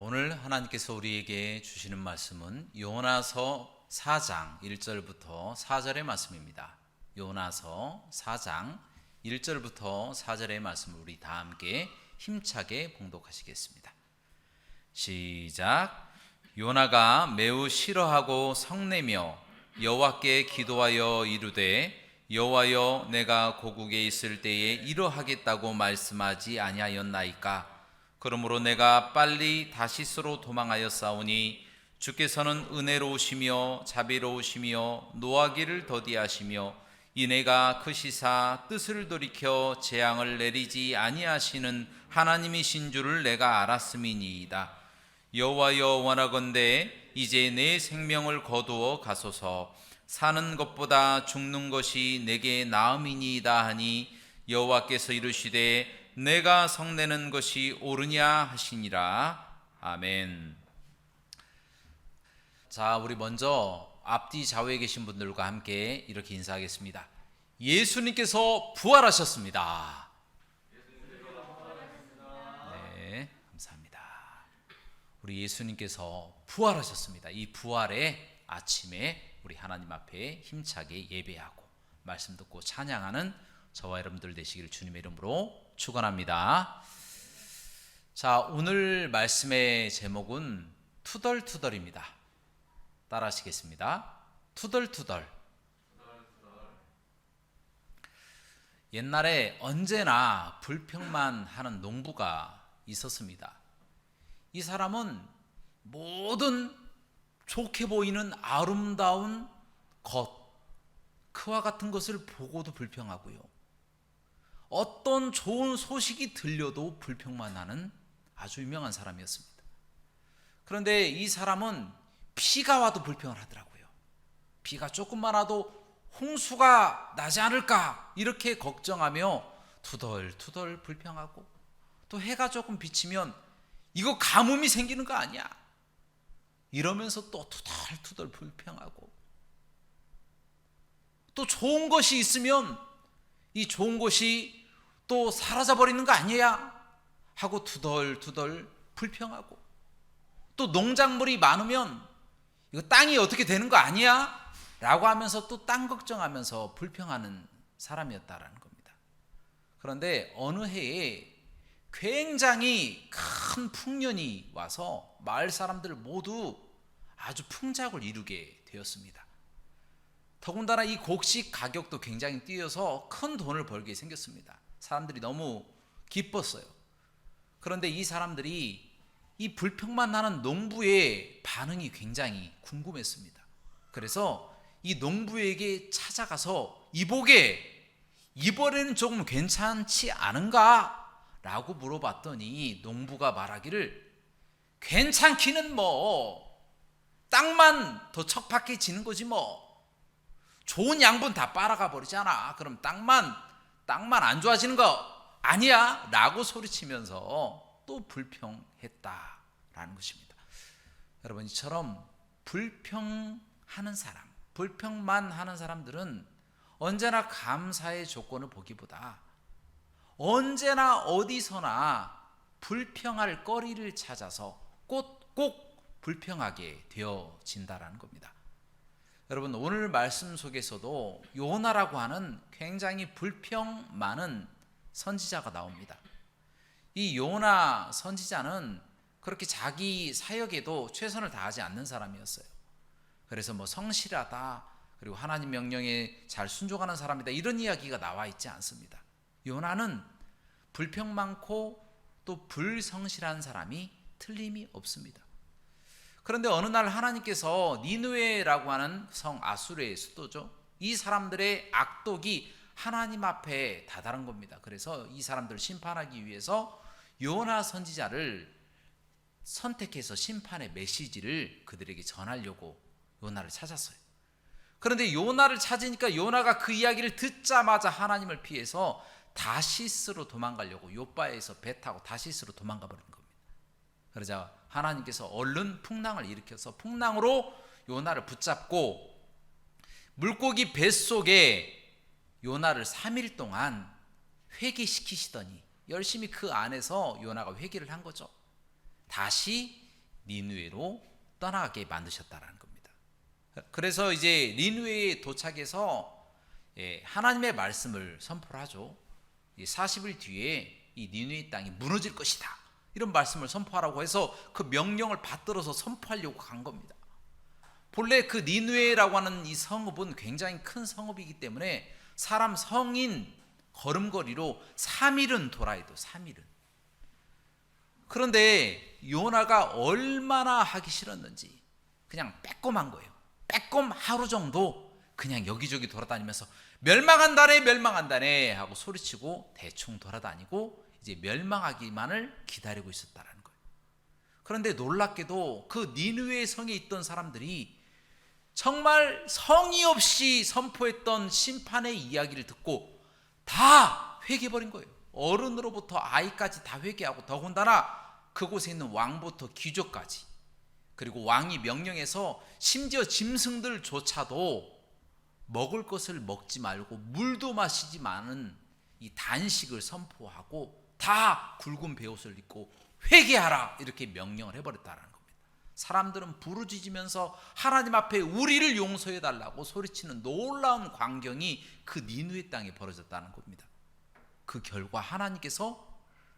오늘 하나님께서 우리에게 주시는 말씀은 요나서 4장 1절부터 4절의 말씀입니다. 요나서 4장 1절부터 4절의 말씀을 우리 다 함께 힘차게 봉독하시겠습니다. 시작. 요나가 매우 싫어하고 성내며 여호와께 기도하여 이르되 여호와여, 내가 고국에 있을 때에 이러하겠다고 말씀하지 아니하였나이까? 그러므로 내가 빨리 다시스로 도망하였사오니 주께서는 은혜로우시며 자비로우시며 노하기를 더디하시며 이내가 크시사 뜻을 돌이켜 재앙을 내리지 아니하시는 하나님이신 줄을 내가 알았음이니이다. 여호와여, 원하건대 이제 내 생명을 거두어 가소서. 사는 것보다 죽는 것이 내게 나음이니이다 하니 여호와께서 이르시되 내가 성내는 것이 옳으냐 하시니라. 아멘. 자, 우리 먼저 앞뒤 좌우에 계신 분들과 함께 이렇게 인사하겠습니다. 예수님께서 부활하셨습니다. 네, 감사합니다. 우리 예수님께서 부활하셨습니다. 이 부활의 아침에 우리 하나님 앞에 힘차게 예배하고 말씀 듣고 찬양하는 저와 여러분들 되시기를 주님의 이름으로 축원합니다. 자, 오늘 말씀의 제목은 투덜투덜입니다. 따라 하시겠습니다. 투덜투덜. 옛날에 언제나 불평만 하는 농부가 있었습니다. 이 사람은 모든 좋게 보이는 아름다운 것, 그와 같은 것을 보고도 불평하고요, 어떤 좋은 소식이 들려도 불평만 하는 아주 유명한 사람이었습니다. 그런데 이 사람은 비가 와도 불평을 하더라고요. 비가 조금만 와도 홍수가 나지 않을까 이렇게 걱정하며 투덜투덜 불평하고, 또 해가 조금 비치면 이거 가뭄이 생기는 거 아니야 이러면서 또 투덜투덜 불평하고, 또 좋은 것이 있으면 이 좋은 것이 또 사라져버리는 거 아니야 하고 투덜투덜 불평하고, 또 농작물이 많으면 이거 땅이 어떻게 되는 거 아니야 라고 하면서 또 땅 걱정하면서 불평하는 사람이었다라는 겁니다. 그런데 어느 해에 굉장히 큰 풍년이 와서 마을 사람들 모두 아주 풍작을 이루게 되었습니다. 더군다나 이 곡식 가격도 굉장히 뛰어서 큰 돈을 벌게 생겼습니다. 사람들이 너무 기뻤어요. 그런데 이 사람들이 이 불평만 나는 농부의 반응이 굉장히 궁금했습니다. 그래서 이 농부에게 찾아가서 이보게, 이번에는 조금 괜찮지 않은가? 라고 물어봤더니 농부가 말하기를, 괜찮기는 뭐 땅만 더 척박해지는 거지 뭐, 좋은 양분 다 빨아가 버리잖아. 그럼 땅만 안 좋아지는 거 아니야? 라고 소리치면서 또 불평했다라는 것입니다. 여러분, 이처럼 불평하는 사람, 불평만 하는 사람들은 언제나 감사의 조건을 보기보다 언제나 어디서나 불평할 거리를 찾아서 꼭 불평하게 되어진다라는 겁니다. 여러분, 오늘 말씀 속에서도 요나라고 하는 굉장히 불평 많은 선지자가 나옵니다. 이 요나 선지자는 그렇게 자기 사역에도 최선을 다하지 않는 사람이었어요. 그래서 뭐 성실하다, 그리고 하나님 명령에 잘 순종하는 사람이다, 이런 이야기가 나와 있지 않습니다. 요나는 불평 많고 또 불성실한 사람이 틀림이 없습니다. 그런데 어느 날 하나님께서 니느웨라고 하는 성, 아수르의 수도죠, 이 사람들의 악독이 하나님 앞에 다다른 겁니다. 그래서 이 사람들을 심판하기 위해서 요나 선지자를 선택해서 심판의 메시지를 그들에게 전하려고 요나를 찾았어요. 그런데 요나를 찾으니까 요나가 그 이야기를 듣자마자 하나님을 피해서 다시스로 도망가려고 요바에서 배 타고 다시스로 도망가 버린 겁니다. 그러자 하나님께서 얼른 풍랑을 일으켜서 풍랑으로 요나를 붙잡고 물고기 뱃속에 요나를 3일 동안 회개시키시더니 열심히 그 안에서 요나가 회개를 한 거죠. 다시 니느웨로 떠나게 만드셨다라는 겁니다. 그래서 이제 니느웨에 도착해서 하나님의 말씀을 선포를 하죠. 40일 뒤에 이 니느웨 땅이 무너질 것이다, 이런 말씀을 선포하라고 해서 그 명령을 받들어서 선포하려고 간 겁니다. 본래 그 니느웨라고 하는 이 성읍은 굉장히 큰 성읍이기 때문에 사람 성인 걸음걸이로 3일은 돌아야 돼요. 3일은. 그런데 요나가 얼마나 하기 싫었는지 그냥 빼꼼한 거예요. 빼꼼 하루 정도 그냥 여기저기 돌아다니면서 멸망한다네 멸망한다네 하고 소리치고 대충 돌아다니고 이제 멸망하기만을 기다리고 있었다는 거예요. 그런데 놀랍게도 그 니느웨 성에 있던 사람들이 정말 성의 없이 선포했던 심판의 이야기를 듣고 다 회개해버린 거예요. 어른으로부터 아이까지 다 회개하고, 더군다나 그곳에 있는 왕부터 귀족까지, 그리고 왕이 명령해서 심지어 짐승들조차도 먹을 것을 먹지 말고 물도 마시지 마는 이 단식을 선포하고 다 굵은 베옷을 입고 회개하라, 이렇게 명령을 해버렸다는 겁니다. 사람들은 부르짖으면서 하나님 앞에 우리를 용서해 달라고 소리치는 놀라운 광경이 그 니느웨 땅에 벌어졌다는 겁니다. 그 결과 하나님께서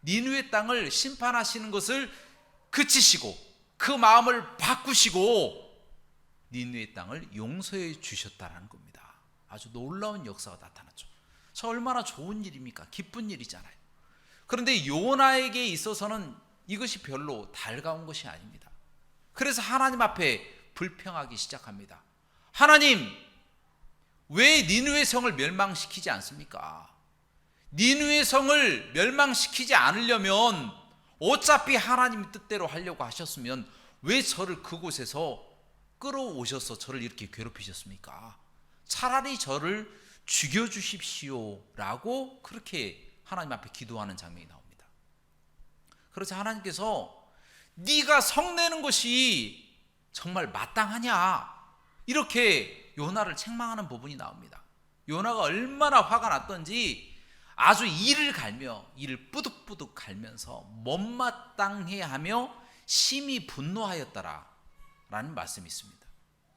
니느웨 땅을 심판하시는 것을 그치시고 그 마음을 바꾸시고 니느웨 땅을 용서해 주셨다는 겁니다. 아주 놀라운 역사가 나타났죠. 저 얼마나 좋은 일입니까? 기쁜 일이잖아요. 그런데 요나에게 있어서는 이것이 별로 달가운 것이 아닙니다. 그래서 하나님 앞에 불평하기 시작합니다. 하나님, 왜 니느웨 성을 멸망시키지 않습니까? 니느웨 성을 멸망시키지 않으려면 어차피 하나님 뜻대로 하려고 하셨으면 왜 저를 그곳에서 끌어오셔서 저를 이렇게 괴롭히셨습니까? 차라리 저를 죽여주십시오 라고 그렇게 하나님 앞에 기도하는 장면이 나옵니다. 그래서 하나님께서 네가 성내는 것이 정말 마땅하냐, 이렇게 요나를 책망하는 부분이 나옵니다. 요나가 얼마나 화가 났던지 아주 이를 갈며 이를 뿌득뿌득 갈면서 못마땅해 하며 심히 분노하였더라 라는 말씀이 있습니다.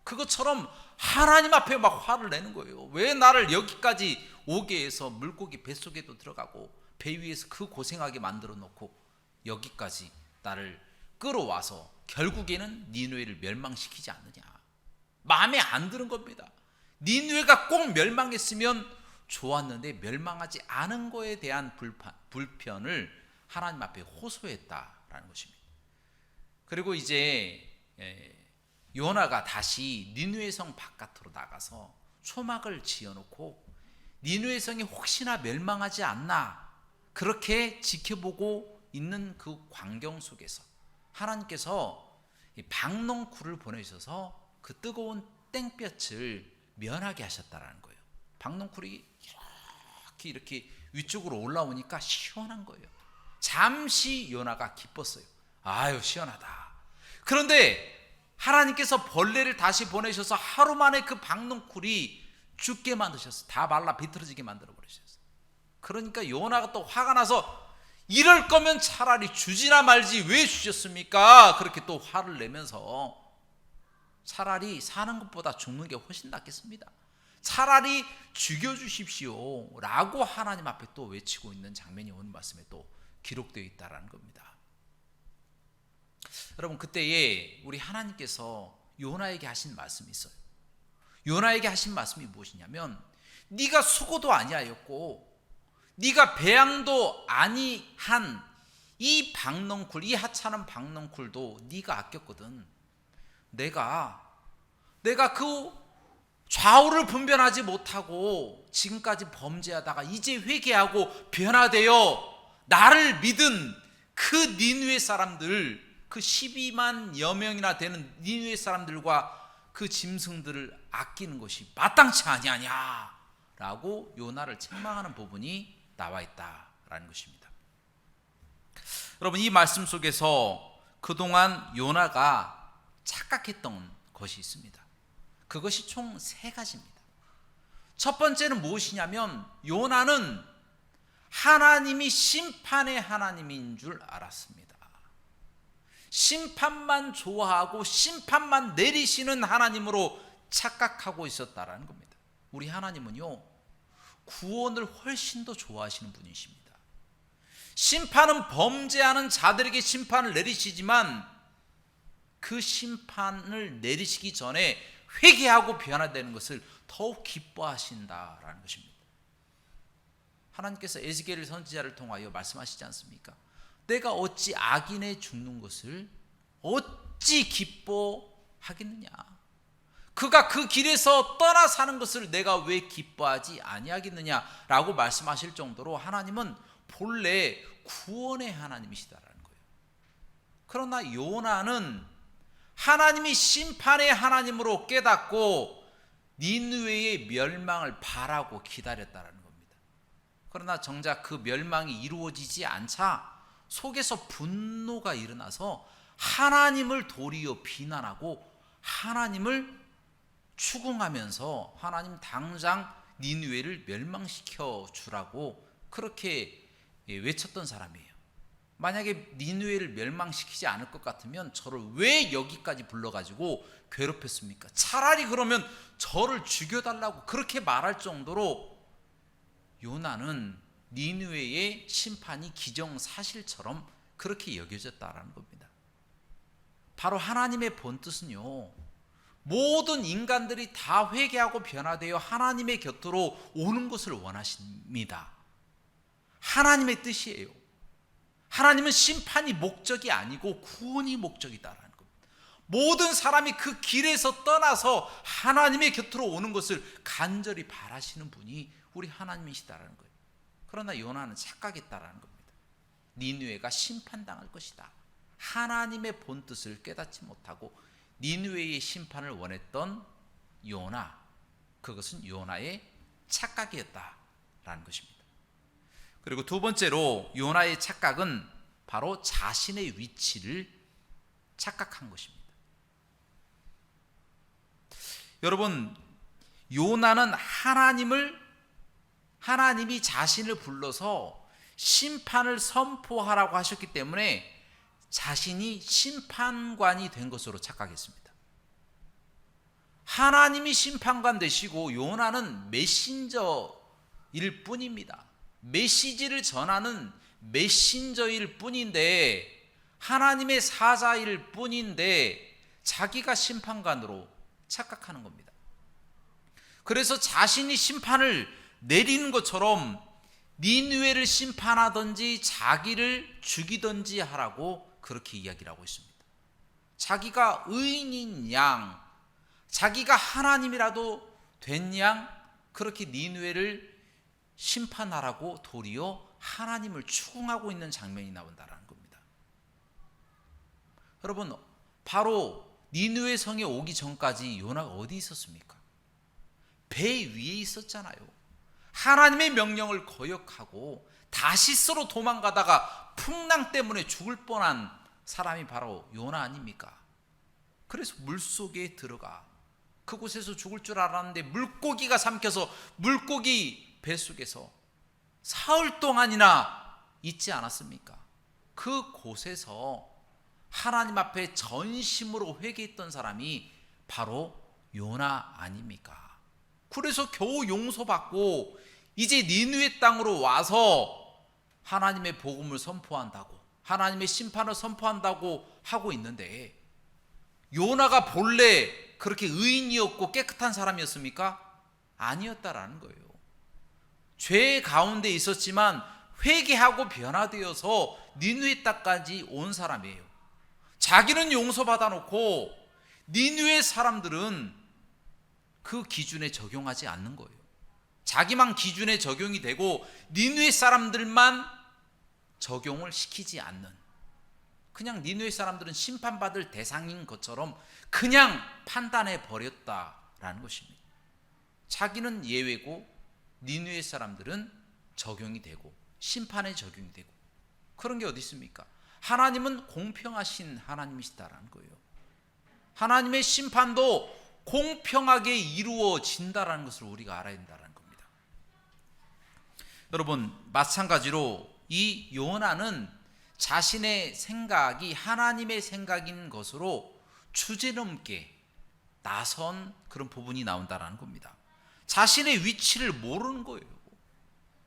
그것처럼 하나님 앞에 막 화를 내는 거예요. 왜 나를 여기까지 오게 해서 물고기 뱃속에도 들어가고 배 위에서 그 고생하게 만들어 놓고 여기까지 나를 끌어와서 결국에는 니느웨를 멸망시키지 않느냐. 마음에 안 드는 겁니다. 니느웨가 꼭 멸망했으면 좋았는데 멸망하지 않은 거에 대한 불편을 하나님 앞에 호소했다라는 것입니다. 그리고 이제 요나가 다시 니느웨 성 바깥으로 나가서 초막을 지어놓고 니느웨 성이 혹시나 멸망하지 않나 그렇게 지켜보고 있는 그 광경 속에서 하나님께서 박농쿨을 보내주셔서 그 뜨거운 땡볕을 면하게 하셨다라는 거예요. 박농쿨이 이렇게 위쪽으로 올라오니까 시원한 거예요. 잠시 요나가 기뻤어요. 아유 시원하다. 그런데 하나님께서 벌레를 다시 보내셔서 하루 만에 그 박농쿨이 죽게 만드셨어요. 다 말라 비틀어지게 만들어 버리셨어요. 그러니까 요나가 또 화가 나서 이럴 거면 차라리 주지나 말지 왜 주셨습니까? 그렇게 또 화를 내면서 차라리 사는 것보다 죽는 게 훨씬 낫겠습니다. 차라리 죽여주십시오 라고 하나님 앞에 또 외치고 있는 장면이 오늘 말씀에 또 기록되어 있다는 겁니다. 여러분, 그때에 우리 하나님께서 요나에게 하신 말씀이 있어요. 요나에게 하신 말씀이 무엇이냐면, 네가 수고도 아니하였고 네가 배양도 아니한 이 박농쿨, 이 하찮은 박농쿨도 네가 아꼈거든. 내가 그 좌우를 분별하지 못하고 지금까지 범죄하다가 이제 회개하고 변화되어 나를 믿은 그 니느웨 사람들, 그 12만여 명이나 되는 니느웨 사람들과 그 짐승들을 아끼는 것이 마땅치 아니하냐라고 요나를 책망하는 부분이 나와 있다라는 것입니다. 여러분, 이 말씀 속에서 그동안 요나가 착각했던 것이 있습니다. 그것이 총 3가지입니다. 첫 번째는 무엇이냐면, 요나는 하나님이 심판의 하나님인 줄 알았습니다. 심판만 좋아하고 심판만 내리시는 하나님으로 착각하고 있었다라는 겁니다. 우리 하나님은요, 구원을 훨씬 더 좋아하시는 분이십니다. 심판은 범죄하는 자들에게 심판을 내리시지만 그 심판을 내리시기 전에 회개하고 변화되는 것을 더욱 기뻐하신다라는 것입니다. 하나님께서 에스겔 선지자를 통하여 말씀하시지 않습니까? 내가 어찌 악인의 죽는 것을 어찌 기뻐하겠느냐? 그가 그 길에서 떠나 사는 것을 내가 왜 기뻐하지 아니하겠느냐라고 말씀하실 정도로 하나님은 본래 구원의 하나님이시다라는 거예요. 그러나 요나는 하나님이 심판의 하나님으로 깨닫고 니느웨의 멸망을 바라고 기다렸다라는 겁니다. 그러나 정작 그 멸망이 이루어지지 않자 속에서 분노가 일어나서 하나님을 도리어 비난하고 하나님을 추궁하면서 하나님 당장 니느웨를 멸망시켜 주라고 그렇게 외쳤던 사람이에요. 만약에 니느웨를 멸망시키지 않을 것 같으면 저를 왜 여기까지 불러가지고 괴롭혔습니까? 차라리 그러면 저를 죽여달라고 그렇게 말할 정도로 요나는 니느웨의 심판이 기정사실처럼 그렇게 여겨졌다라는 겁니다. 바로 하나님의 본뜻은요, 모든 인간들이 다 회개하고 변화되어 하나님의 곁으로 오는 것을 원하십니다. 하나님의 뜻이에요. 하나님은 심판이 목적이 아니고 구원이 목적이다라는 겁니다. 모든 사람이 그 길에서 떠나서 하나님의 곁으로 오는 것을 간절히 바라시는 분이 우리 하나님이시다라는 거예요. 그러나 요나는 착각했다라는 겁니다. 니느웨가 심판당할 것이다. 하나님의 본뜻을 깨닫지 못하고 니느웨의 심판을 원했던 요나, 그것은 요나의 착각이었다라는 것입니다. 그리고 두 번째로 요나의 착각은 바로 자신의 위치를 착각한 것입니다. 여러분, 요나는 하나님이 자신을 불러서 심판을 선포하라고 하셨기 때문에 자신이 심판관이 된 것으로 착각했습니다. 하나님이 심판관 되시고 요나는 메신저일 뿐입니다. 메시지를 전하는 메신저일 뿐인데, 하나님의 사자일 뿐인데 자기가 심판관으로 착각하는 겁니다. 그래서 자신이 심판을 내리는 것처럼 니느웨를 심판하든지 자기를 죽이든지 하라고 그렇게 이야기를 하고 있습니다. 자기가 의인인 양, 자기가 하나님이라도 된 양, 그렇게 니느웨를 심판하라고 도리어 하나님을 추궁하고 있는 장면이 나온다는 겁니다. 여러분, 바로 니느웨 성에 오기 전까지 요나가 어디 있었습니까? 배 위에 있었잖아요. 하나님의 명령을 거역하고 다시스로 도망가다가 풍랑 때문에 죽을 뻔한 사람이 바로 요나 아닙니까? 그래서 물속에 들어가 그곳에서 죽을 줄 알았는데 물고기가 삼켜서 물고기 뱃속에서 사흘 동안이나 있지 않았습니까? 그곳에서 하나님 앞에 전심으로 회개했던 사람이 바로 요나 아닙니까? 그래서 겨우 용서받고 이제 니느웨 땅으로 와서 하나님의 복음을 선포한다고, 하나님의 심판을 선포한다고 하고 있는데, 요나가 본래 그렇게 의인이었고 깨끗한 사람이었습니까? 아니었다라는 거예요. 죄 가운데 있었지만 회개하고 변화되어서 니느웨 땅까지 온 사람이에요. 자기는 용서받아 놓고 니느웨 사람들은 그 기준에 적용하지 않는 거예요. 자기만 기준에 적용이 되고 니느웨 사람들만 적용을 시키지 않는, 그냥 니느웨 사람들은 심판받을 대상인 것처럼 그냥 판단해 버렸다라는 것입니다. 자기는 예외고 니느웨 사람들은 적용이 되고 심판에 적용이 되고, 그런 게 어디 있습니까? 하나님은 공평하신 하나님이시다라는 거예요. 하나님의 심판도 공평하게 이루어진다라는 것을 우리가 알아야 된다는 겁니다. 여러분, 마찬가지로 이 요나는 자신의 생각이 하나님의 생각인 것으로 주제넘게 나선 그런 부분이 나온다는 겁니다. 자신의 위치를 모르는 거예요.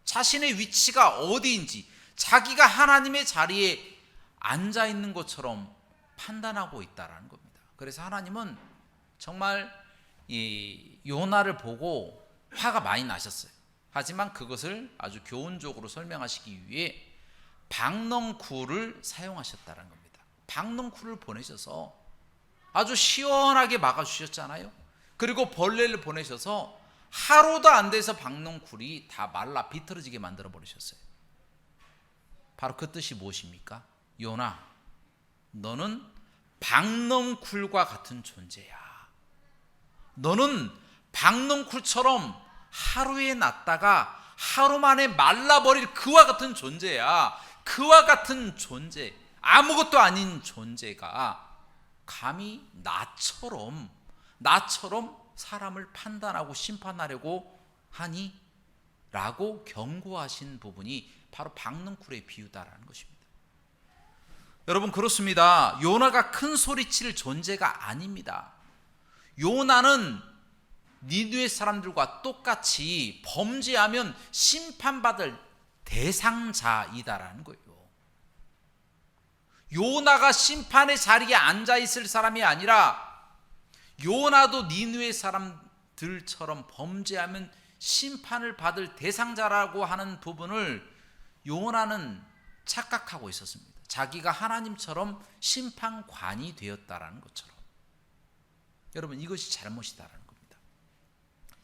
자신의 위치가 어디인지, 자기가 하나님의 자리에 앉아 있는 것처럼 판단하고 있다는 겁니다. 그래서 하나님은 정말 이 요나를 보고 화가 많이 나셨어요. 하지만 그것을 아주 교훈적으로 설명하시기 위해 박넝쿨을 사용하셨다는 겁니다. 박넝쿨을 보내셔서 아주 시원하게 막아주셨잖아요. 그리고 벌레를 보내셔서 하루도 안 돼서 박넝쿨이 다 말라 비틀어지게 만들어 버리셨어요. 바로 그 뜻이 무엇입니까? 요나, 너는 박넝쿨과 같은 존재야. 너는 박넝쿨처럼 하루에 났다가 하루 만에 말라버릴 그와 같은 존재야. 그와 같은 존재, 아무것도 아닌 존재가 감히 나처럼 사람을 판단하고 심판하려고 하니? 라고 경고하신 부분이 바로 박넝쿨의 비유다라는 것입니다. 여러분, 그렇습니다. 요나가 큰 소리칠 존재가 아닙니다. 요나는 니느웨 사람들과 똑같이 범죄하면 심판받을 대상자이다라는 거예요. 요나가 심판의 자리에 앉아 있을 사람이 아니라 요나도 니느웨 사람들처럼 범죄하면 심판을 받을 대상자라고 하는 부분을 요나는 착각하고 있었습니다. 자기가 하나님처럼 심판관이 되었다라는 것처럼. 여러분, 이것이 잘못이다라는 겁니다.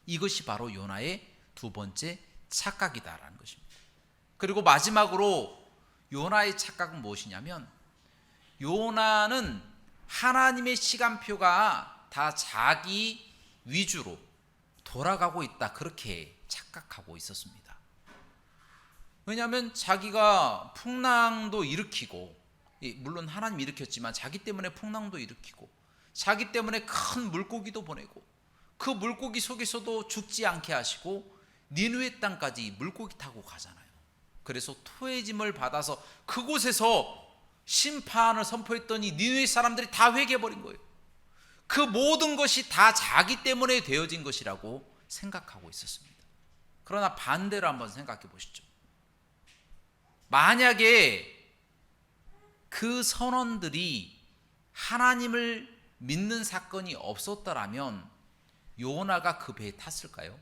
이것이 바로 요나의 두 번째 착각이다라는 것입니다. 그리고 마지막으로 요나의 착각은 무엇이냐면, 요나는 하나님의 시간표가 다 자기 위주로 돌아가고 있다, 그렇게 착각하고 있었습니다. 왜냐하면 자기가 풍랑도 일으키고, 물론 하나님이 일으켰지만 자기 때문에 풍랑도 일으키고, 자기 때문에 큰 물고기도 보내고, 그 물고기 속에서도 죽지 않게 하시고 니느웨 땅까지 물고기 타고 가잖아요. 그래서 토해짐을 받아서 그곳에서 심판을 선포했더니 니느웨 사람들이 다 회개해버린 거예요. 그 모든 것이 다 자기 때문에 되어진 것이라고 생각하고 있었습니다. 그러나 반대로 한번 생각해 보시죠. 만약에 그 선원들이 하나님을 믿는 사건이 없었더라면 요나가 그 배에 탔을까요?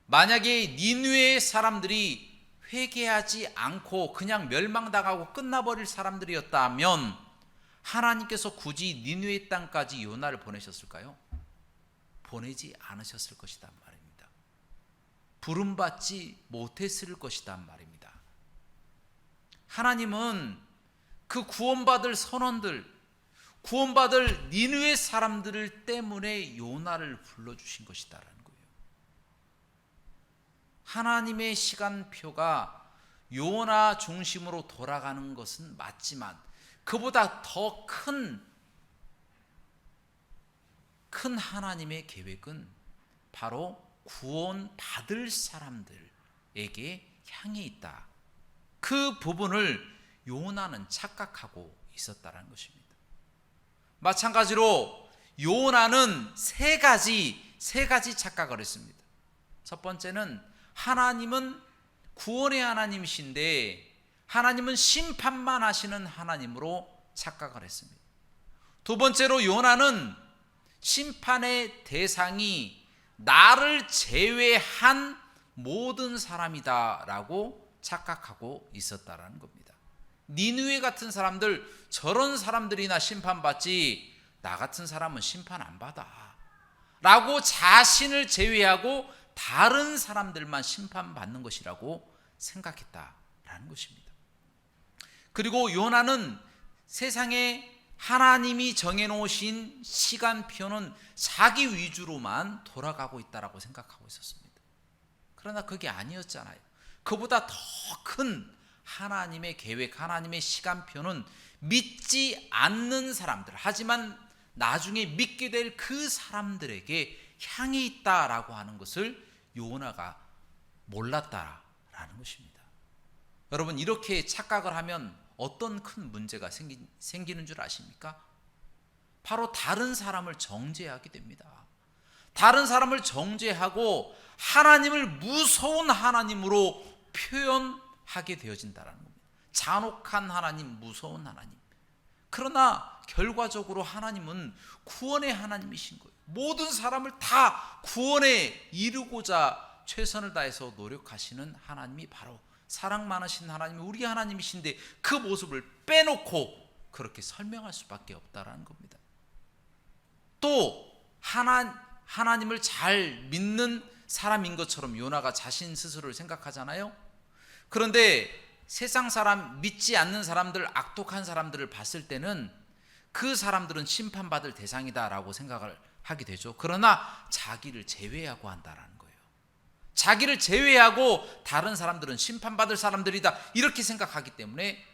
만약에 니느웨 사람들이 회개하지 않고 그냥 멸망당하고 끝나버릴 사람들이었다면 하나님께서 굳이 니느웨 땅까지 요나를 보내셨을까요? 보내지 않으셨을 것이란 말입니다. 부름받지 못했을 것이란 말입니다. 하나님은 그 구원받을 선원들, 구원받을 니느웨 사람들 때문에 요나를 불러주신 것이다라는 거예요. 하나님의 시간표가 요나 중심으로 돌아가는 것은 맞지만 그보다 더 큰 하나님의 계획은 바로 구원받을 사람들에게 향해 있다. 그 부분을 요나는 착각하고 있었다는 것입니다. 마찬가지로 요나는 세 가지 착각을 했습니다. 첫 번째는 하나님은 구원의 하나님이신데 하나님은 심판만 하시는 하나님으로 착각을 했습니다. 두 번째로 요나는 심판의 대상이 나를 제외한 모든 사람이다라고 착각하고 있었다라는 겁니다. 니느웨 같은 사람들, 저런 사람들이나 심판받지 나 같은 사람은 심판 안 받아 라고 자신을 제외하고 다른 사람들만 심판받는 것이라고 생각했다라는 것입니다. 그리고 요나는 세상에 하나님이 정해놓으신 시간표는 자기 위주로만 돌아가고 있다라고 생각하고 있었습니다. 그러나 그게 아니었잖아요. 그보다 더 큰 하나님의 계획, 하나님의 시간표는 믿지 않는 사람들, 하지만 나중에 믿게 될 그 사람들에게 향해 있다라고 하는 것을 요나가 몰랐다라는 것입니다. 여러분, 이렇게 착각을 하면 어떤 큰 문제가 생기는 줄 아십니까? 바로 다른 사람을 정죄하게 됩니다. 다른 사람을 정죄하고 하나님을 무서운 하나님으로 표현하게 되어진다는 겁니다. 잔혹한 하나님, 무서운 하나님. 그러나 결과적으로 하나님은 구원의 하나님이신 거예요. 모든 사람을 다 구원에 이루고자 최선을 다해서 노력하시는 하나님이 바로 사랑 많으신 하나님이 우리 하나님이신데, 그 모습을 빼놓고 그렇게 설명할 수밖에 없다라는 겁니다. 또 하나님을 잘 믿는 사람인 것처럼 요나가 자신 스스로를 생각하잖아요. 그런데 세상 사람, 믿지 않는 사람들, 악독한 사람들을 봤을 때는 그 사람들은 심판받을 대상이다라고 생각을 하게 되죠. 그러나 자기를 제외하고 한다라는 거예요. 자기를 제외하고 다른 사람들은 심판받을 사람들이다, 이렇게 생각하기 때문에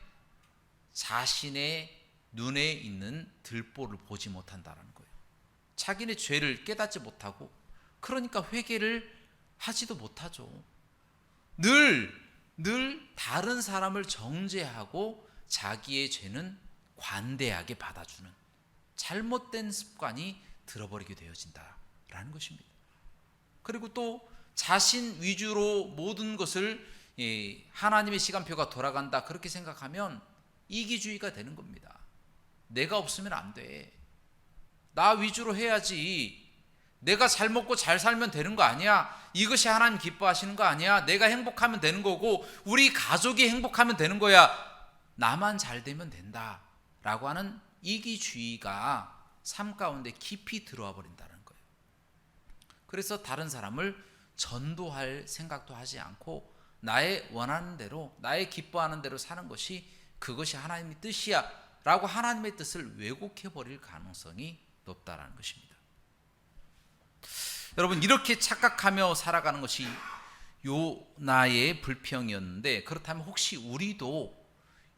자신의 눈에 있는 들보를 보지 못한다라는 거예요. 자기네 죄를 깨닫지 못하고, 그러니까 회개를 하지도 못하죠. 늘 다른 사람을 정죄하고 자기의 죄는 관대하게 받아주는 잘못된 습관이 들어버리게 되어진다라는 것입니다. 그리고 또 자신 위주로 모든 것을 하나님의 시간표가 돌아간다, 그렇게 생각하면 이기주의가 되는 겁니다. 내가 없으면 안 돼. 나 위주로 해야지. 내가 잘 먹고 잘 살면 되는 거 아니야. 이것이 하나님 기뻐하시는 거 아니야. 내가 행복하면 되는 거고 우리 가족이 행복하면 되는 거야. 나만 잘 되면 된다 라고 하는 이기주의가 삶 가운데 깊이 들어와 버린다는 거예요. 그래서 다른 사람을 전도할 생각도 하지 않고 나의 원하는 대로, 나의 기뻐하는 대로 사는 것이, 그것이 하나님의 뜻이야 라고 하나님의 뜻을 왜곡해 버릴 가능성이 높다라는 것입니다. 여러분, 이렇게 착각하며 살아가는 것이 요나의 불평이었는데, 그렇다면 혹시 우리도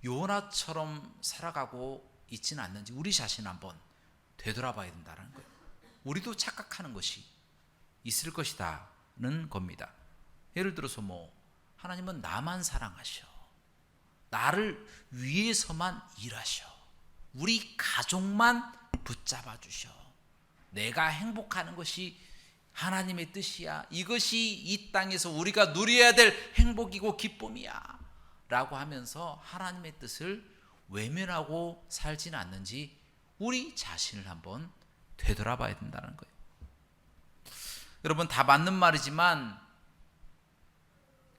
요나처럼 살아가고 있지는 않는지 우리 자신 한번 되돌아봐야 된다는 거예요. 우리도 착각하는 것이 있을 것이다는 겁니다. 예를 들어서 하나님은 나만 사랑하셔, 나를 위해서만 일하셔, 우리 가족만 붙잡아 주셔, 내가 행복하는 것이 하나님의 뜻이야, 이것이 이 땅에서 우리가 누려야 될 행복이고 기쁨이야 라고 하면서 하나님의 뜻을 외면하고 살지는 않는지 우리 자신을 한번 되돌아봐야 된다는 거예요. 여러분, 다 맞는 말이지만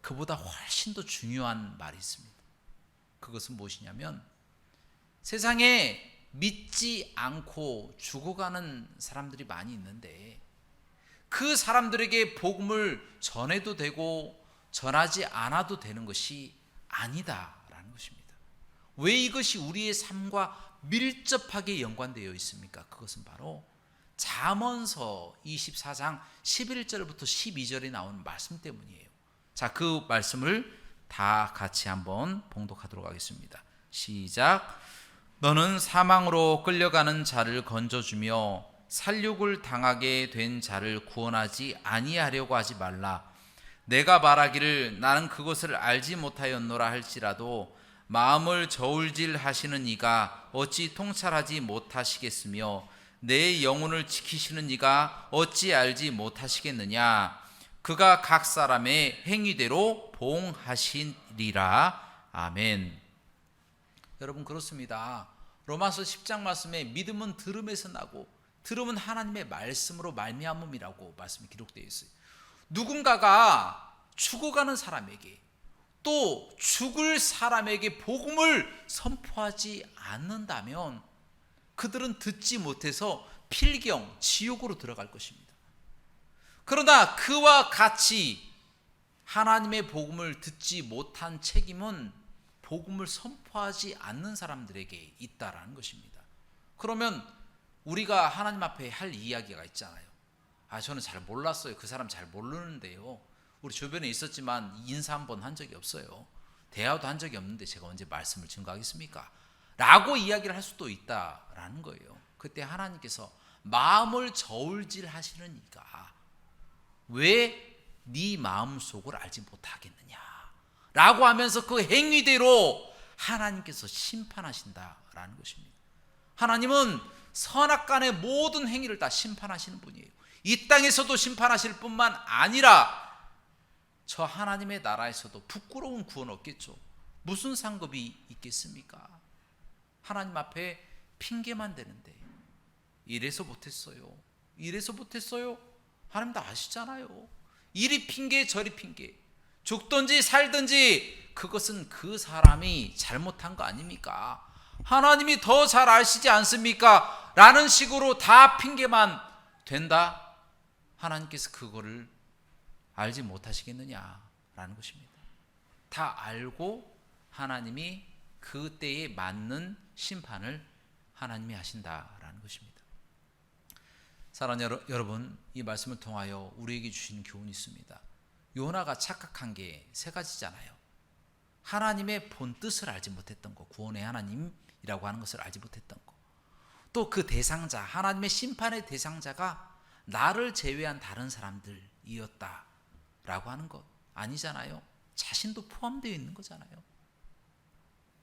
그보다 훨씬 더 중요한 말이 있습니다. 그것은 무엇이냐면, 세상에 믿지 않고 죽어가는 사람들이 많이 있는데 그 사람들에게 복음을 전해도 되고 전하지 않아도 되는 것이 아니다라는 것입니다. 왜 이것이 우리의 삶과 밀접하게 연관되어 있습니까? 그것은 바로 잠언서 24장 11절부터 12절에 나오는 말씀 때문이에요. 자, 그 말씀을 다 같이 한번 봉독하도록 하겠습니다. 시작. 너는 사망으로 끌려가는 자를 건져주며 살육을 당하게 된 자를 구원하지 아니하려고 하지 말라. 내가 말하기를 나는 그것을 알지 못하였노라 할지라도 마음을 저울질 하시는 이가 어찌 통찰하지 못하시겠으며 내 영혼을 지키시는 이가 어찌 알지 못하시겠느냐. 그가 각 사람의 행위대로 봉하시리라. 아멘. 여러분, 그렇습니다. 로마서 10장 말씀에 믿음은 들음에서 나고 들음은 하나님의 말씀으로 말미암음이라고 말씀이 기록되어 있어요. 누군가가 죽어가는 사람에게, 또 죽을 사람에게 복음을 선포하지 않는다면 그들은 듣지 못해서 필경, 지옥으로 들어갈 것입니다. 그러나 그와 같이 하나님의 복음을 듣지 못한 책임은 복음을 선포하지 않는 사람들에게 있다라는 것입니다. 그러면 우리가 하나님 앞에 할 이야기가 있잖아요. 저는 잘 몰랐어요. 그 사람 잘 모르는데요. 우리 주변에 있었지만 인사 한번 한 적이 없어요. 대화도 한 적이 없는데 제가 언제 말씀을 증거하겠습니까? 라고 이야기를 할 수도 있다라는 거예요. 그때 하나님께서 마음을 저울질 하시는 이가 왜 네 마음속을 알지 못하겠느냐 라고 하면서 그 행위대로 하나님께서 심판하신다라는 것입니다. 하나님은 선악간의 모든 행위를 다 심판하시는 분이에요. 이 땅에서도 심판하실 뿐만 아니라 저 하나님의 나라에서도 부끄러운 구원 없겠죠. 무슨 상급이 있겠습니까? 하나님 앞에 핑계만 대는데 이래서 못했어요. 이래서 못했어요. 하나님 다 아시잖아요. 이리 핑계 저리 핑계. 죽든지 살든지 그것은 그 사람이 잘못한 거 아닙니까? 하나님이 더 잘 아시지 않습니까? 라는 식으로 다 핑계만 된다. 하나님께서 그거를 알지 못하시겠느냐라는 것입니다. 다 알고 하나님이 그때에 맞는 심판을 하나님이 하신다라는 것입니다. 사랑하는 여러분, 이 말씀을 통하여 우리에게 주시는 교훈이 있습니다. 요나가 착각한 게 세 가지잖아요. 하나님의 본 뜻을 알지 못했던 거, 구원의 하나님이라고 하는 것을 알지 못했던 거. 또 그 대상자, 하나님의 심판의 대상자가 나를 제외한 다른 사람들이었다라고 하는 것 아니잖아요. 자신도 포함되어 있는 거잖아요.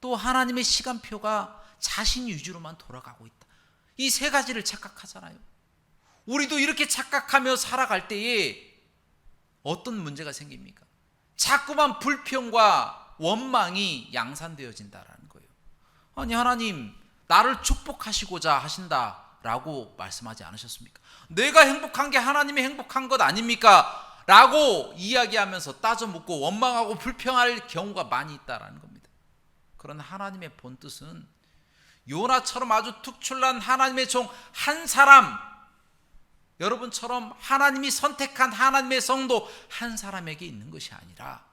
또 하나님의 시간표가 자신 위주로만 돌아가고 있다. 이 세 가지를 착각하잖아요. 우리도 이렇게 착각하며 살아갈 때에 어떤 문제가 생깁니까? 자꾸만 불평과 원망이 양산되어진다라는 거예요. 아니, 하나님 나를 축복하시고자 하신다라고 말씀하지 않으셨습니까? 내가 행복한 게 하나님이 행복한 것 아닙니까? 라고 이야기하면서 따져 묻고 원망하고 불평할 경우가 많이 있다라는 겁니다. 그런 하나님의 본 뜻은 요나처럼 아주 특출난 하나님의 종 한 사람, 여러분처럼 하나님이 선택한 하나님의 성도 한 사람에게 있는 것이 아니라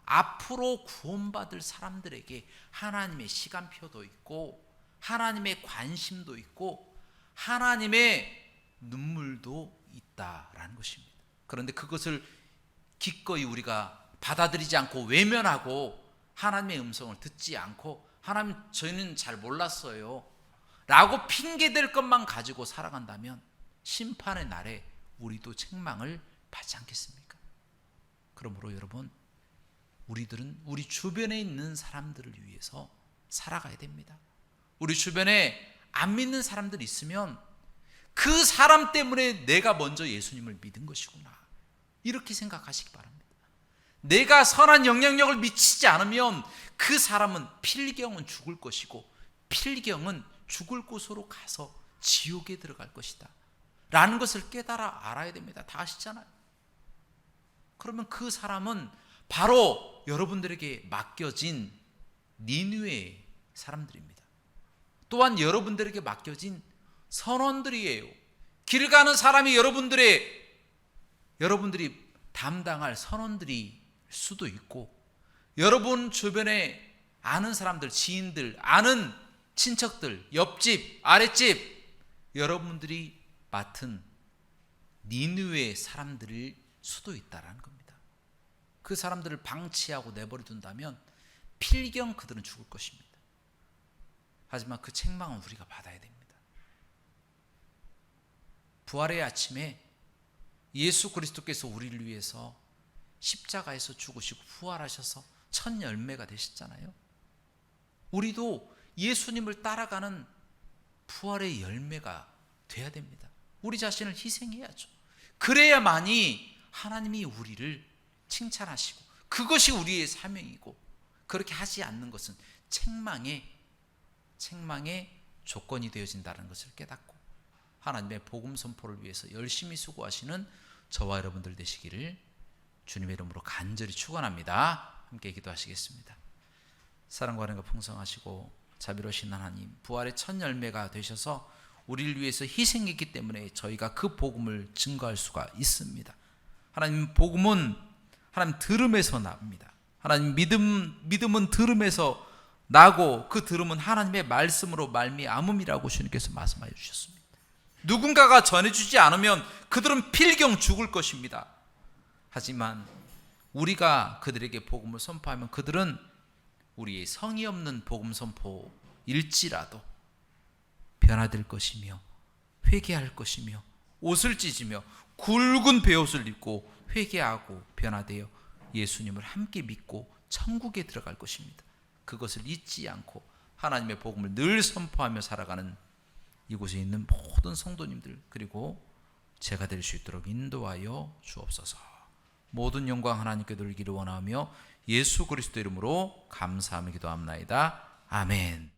앞으로 구원받을 사람들에게 하나님의 시간표도 있고 하나님의 관심도 있고 하나님의 눈물도 있다라는 것입니다. 그런데 그것을 기꺼이 우리가 받아들이지 않고 외면하고 하나님의 음성을 듣지 않고 하나님 저희는 잘 몰랐어요 라고 핑계댈 것만 가지고 살아간다면 심판의 날에 우리도 책망을 받지 않겠습니까? 그러므로 여러분, 우리들은 우리 주변에 있는 사람들을 위해서 살아가야 됩니다. 우리 주변에 안 믿는 사람들이 있으면 그 사람 때문에 내가 먼저 예수님을 믿은 것이구나, 이렇게 생각하시기 바랍니다. 내가 선한 영향력을 미치지 않으면 그 사람은 필경은 죽을 것이고 필경은 죽을 곳으로 가서 지옥에 들어갈 것이다 라는 것을 깨달아 알아야 됩니다. 다 아시잖아요. 그러면 그 사람은 바로 여러분들에게 맡겨진 니느웨의 사람들입니다. 또한 여러분들에게 맡겨진 선원들이에요. 길 가는 사람이 여러분들이 담당할 선원들일 수도 있고, 여러분 주변에 아는 사람들, 지인들, 아는 친척들, 옆집, 아랫집, 여러분들이 맡은 니느웨 사람들일 수도 있다라는 겁니다. 그 사람들을 방치하고 내버려 둔다면 필경 그들은 죽을 것입니다. 하지만 그 책망은 우리가 받아야 됩니다. 부활의 아침에 예수 그리스도께서 우리를 위해서 십자가에서 죽으시고 부활하셔서 첫 열매가 되셨잖아요. 우리도 예수님을 따라가는 부활의 열매가 돼야 됩니다. 우리 자신을 희생해야죠. 그래야만이 하나님이 우리를 칭찬하시고 그것이 우리의 사명이고, 그렇게 하지 않는 것은 책망의 조건이 되어진다는 것을 깨닫고 하나님의 복음 선포를 위해서 열심히 수고하시는 저와 여러분들 되시기를 주님의 이름으로 간절히 축원합니다. 함께 기도하시겠습니다. 사랑과 은혜가 풍성하시고 자비로우신 하나님, 부활의 첫 열매가 되셔서 우리를 위해서 희생했기 때문에 저희가 그 복음을 증거할 수가 있습니다. 하나님, 복음은 하나님 들음에서 납니다. 하나님, 믿음은 들음에서 나고 그 들음은 하나님의 말씀으로 말미암음이라고 주님께서 말씀하여 주셨습니다. 누군가가 전해주지 않으면 그들은 필경 죽을 것입니다. 하지만 우리가 그들에게 복음을 선포하면 그들은 우리의 성의 없는 복음 선포일지라도 변화될 것이며 회개할 것이며 옷을 찢으며 굵은 베옷을 입고 회개하고 변화되어 예수님을 함께 믿고 천국에 들어갈 것입니다. 그것을 잊지 않고 하나님의 복음을 늘 선포하며 살아가는 이곳에 있는 모든 성도님들, 그리고 제가 될 수 있도록 인도하여 주옵소서. 모든 영광 하나님께 돌리기를 원하며 예수 그리스도 이름으로 감사하며 기도합나이다. 아멘.